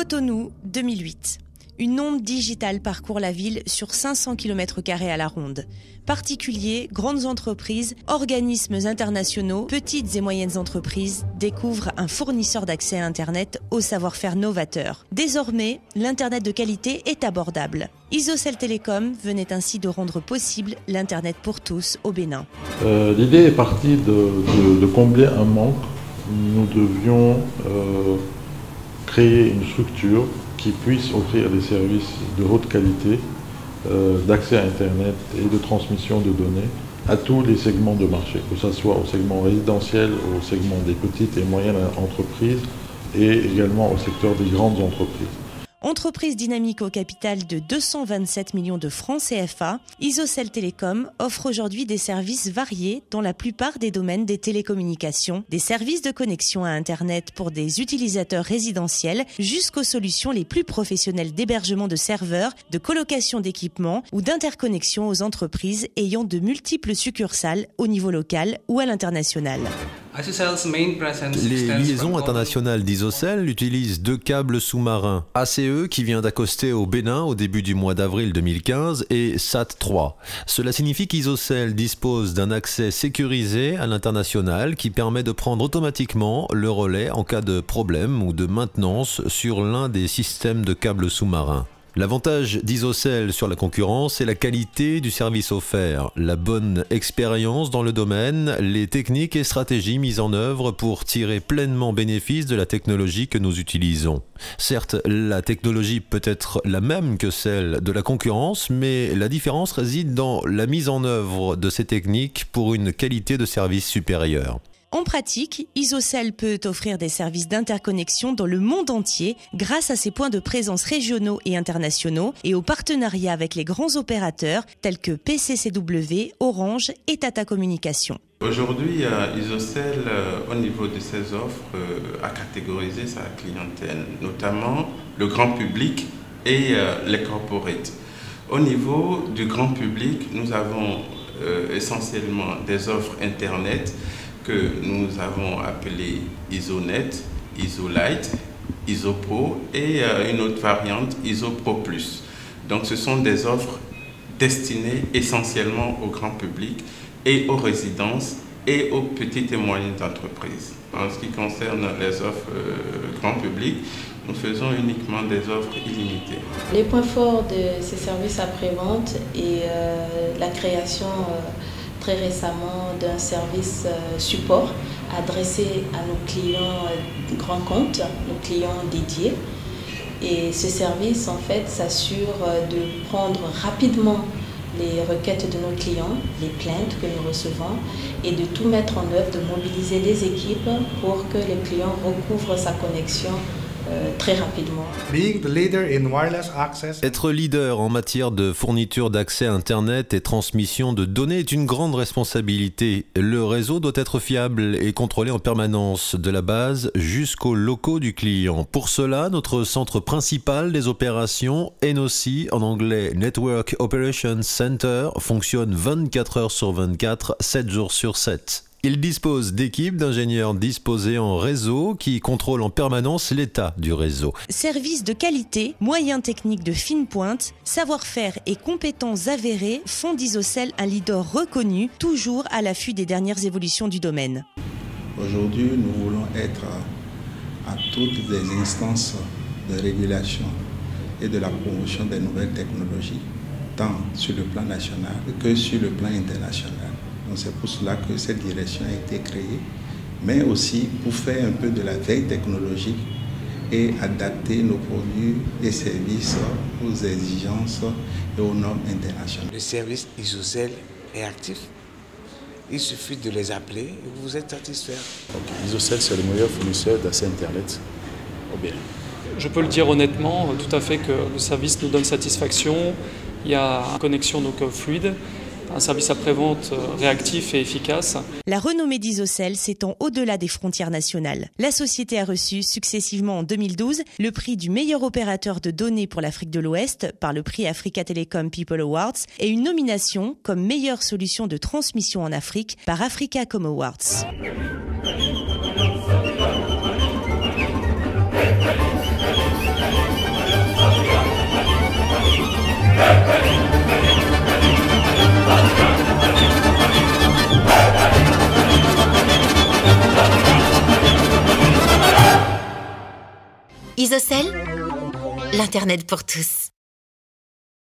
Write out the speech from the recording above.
Cotonou, 2008. Une onde digitale parcourt la ville sur 500 km² à la ronde. Particuliers, grandes entreprises, organismes internationaux, petites et moyennes entreprises découvrent un fournisseur d'accès à Internet au savoir-faire novateur. Désormais, l'Internet de qualité est abordable. Isocell Télécom venait ainsi de rendre possible l'Internet pour tous au Bénin. L'idée est partie de combler un manque. Nous devions créer une structure qui puisse offrir des services de haute qualité, d'accès à Internet et de transmission de données à tous les segments de marché, que ce soit au segment résidentiel, au segment des petites et moyennes entreprises et également au secteur des grandes entreprises. Entreprise dynamique au capital de 227 millions de francs CFA, Isocell Télécom offre aujourd'hui des services variés dans la plupart des domaines des télécommunications, des services de connexion à Internet pour des utilisateurs résidentiels jusqu'aux solutions les plus professionnelles d'hébergement de serveurs, de colocation d'équipements ou d'interconnexion aux entreprises ayant de multiples succursales au niveau local ou à l'international. Les liaisons internationales d'Isocell utilisent 2 câbles sous-marins, ACE qui vient d'accoster au Bénin au début du mois d'avril 2015 et SAT3. Cela signifie qu'Isocell dispose d'un accès sécurisé à l'international qui permet de prendre automatiquement le relais en cas de problème ou de maintenance sur l'un des systèmes de câbles sous-marins. L'avantage d'Isocell sur la concurrence est la qualité du service offert, la bonne expérience dans le domaine, les techniques et stratégies mises en œuvre pour tirer pleinement bénéfice de la technologie que nous utilisons. Certes, la technologie peut être la même que celle de la concurrence, mais la différence réside dans la mise en œuvre de ces techniques pour une qualité de service supérieure. En pratique, Isocell peut offrir des services d'interconnexion dans le monde entier grâce à ses points de présence régionaux et internationaux et aux partenariats avec les grands opérateurs tels que PCCW, Orange et Tata Communications. Aujourd'hui, Isocell, au niveau de ses offres, a catégorisé sa clientèle, notamment le grand public et les corporates. Au niveau du grand public, nous avons essentiellement des offres Internet que nous avons appelé IsoNet, IsoLite, IsoPro et une autre variante IsoPro Plus. Donc ce sont des offres destinées essentiellement au grand public et aux résidences et aux petites et moyennes entreprises. En ce qui concerne les offres grand public, nous faisons uniquement des offres illimitées. Les points forts de ces services après-vente est la création très récemment d'un service support adressé à nos clients grands comptes, nos clients dédiés. Et ce service, en fait, s'assure de prendre rapidement les requêtes de nos clients, les plaintes que nous recevons, et de tout mettre en œuvre, de mobiliser les équipes pour que le client recouvre sa connexion très rapidement. Être leader en matière de fourniture d'accès à Internet et transmission de données est une grande responsabilité. Le réseau doit être fiable et contrôlé en permanence, de la base jusqu'aux locaux du client. Pour cela, notre centre principal des opérations, NOC, en anglais Network Operations Center, fonctionne 24 heures sur 24, 7 jours sur 7. Il dispose d'équipes d'ingénieurs disposés en réseau qui contrôlent en permanence l'état du réseau. Services de qualité, moyens techniques de fine pointe, savoir-faire et compétences avérées font d'Isocell un leader reconnu, toujours à l'affût des dernières évolutions du domaine. Aujourd'hui, nous voulons être à toutes les instances de régulation et de la promotion des nouvelles technologies, tant sur le plan national que sur le plan international. Donc c'est pour cela que cette direction a été créée, mais aussi pour faire un peu de la veille technologique et adapter nos produits et services aux exigences et aux normes internationales. Le service Isocell est actif. Il suffit de les appeler et vous êtes satisfait. Isocell, c'est le meilleur fournisseur d'accès Internet au Bénin. Je peux le dire honnêtement, tout à fait que le service nous donne satisfaction. Il y a une connexion donc fluide. Un service après-vente réactif et efficace. La renommée d'Isocell s'étend au-delà des frontières nationales. La société a reçu successivement en 2012 le prix du meilleur opérateur de données pour l'Afrique de l'Ouest par le prix Africa Telecom People Awards et une nomination comme meilleure solution de transmission en Afrique par Africacom Awards. Isocel, l'Internet pour tous.